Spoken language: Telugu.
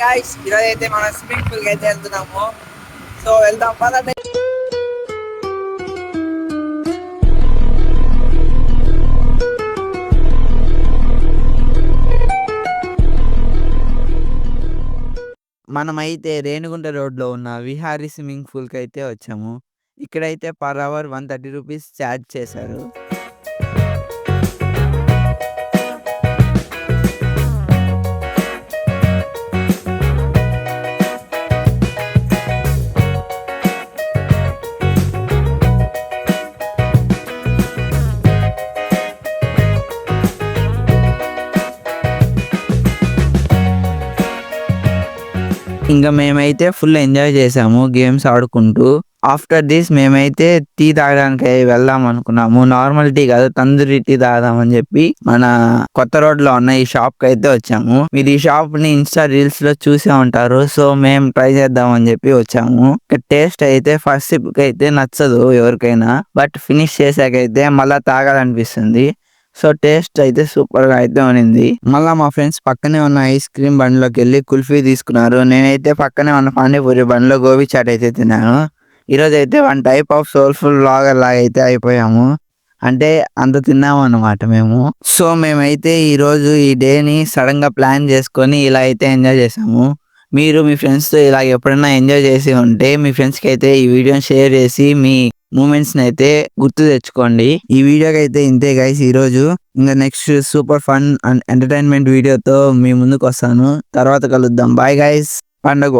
గాయ్స్ ఈరోజు అయితే మనం స్విమ్మింగ్ పూల్ కి అయితే వెళ్తున్నాము. సో వెళ్దాం పదండి. మనమైతే రేణిగుంట రోడ్లో ఉన్న విహారీ స్విమ్మింగ్ పూల్కి అయితే వచ్చాము. ఇక్కడైతే పర్ అవర్ 130 రూపీస్ ఛార్జ్ చేశారు. ఇంకా మేమైతే ఫుల్ ఎంజాయ్ చేసాము గేమ్స్ ఆడుకుంటూ. ఆఫ్టర్ దిస్ మేమైతే టీ తాగడానికి వెళ్దాం అనుకున్నాము. నార్మల్ టీ కాదు, తందూరి టీ తాగదామని చెప్పి మన కొత్త రోడ్ లో ఉన్న ఈ షాప్ కి అయితే వచ్చాము. మీరు ఈ షాప్ ని ఇన్స్టా రీల్స్ లో చూసే ఉంటారు. సో మేము ట్రై చేద్దాం అని చెప్పి వచ్చాము. టేస్ట్ అయితే ఫస్ట్ సిప్ కి అయితే నచ్చదు ఎవరికైనా, బట్ ఫినిష్ చేసాకైతే మళ్ళా తాగాలనిపిస్తుంది. సో టేస్ట్ అయితే సూపర్ గా అయితే ఉన్నింది. మళ్ళా మా ఫ్రెండ్స్ పక్కనే ఉన్న ఐస్ క్రీమ్ బండ్లోకి వెళ్ళి కుల్ఫీ తీసుకున్నారు. నేనైతే పక్కనే ఉన్న పానీపూరి బండ్లో గోబీ చాట్ అయితే తిన్నాను. ఈరోజు అయితే వన్ టైప్ ఆఫ్ సోల్ఫుల్ లాగర్ లాగా అయితే అయిపోయాము. అంటే అంత తిన్నాము అన్నమాట మేము. సో మేమైతే ఈరోజు ఈ డేని సడన్ గా ప్లాన్ చేసుకొని ఇలా అయితే ఎంజాయ్ చేసాము. మీరు మీ ఫ్రెండ్స్తో ఇలా ఎప్పుడైనా ఎంజాయ్ చేసి ఉంటే మీ ఫ్రెండ్స్కి అయితే ఈ వీడియోని షేర్ చేసి మీ మూమెంట్స్ని అయితే గుర్తు తెచ్చుకోండి. ఈ వీడియోకి అయితే ఇంతే గైస్ ఈరోజు. ఇంకా next super fun and entertainment వీడియోతో మీ ముందుకు వస్తాను. తర్వాత కలుద్దాం. Bye guys. పండగ.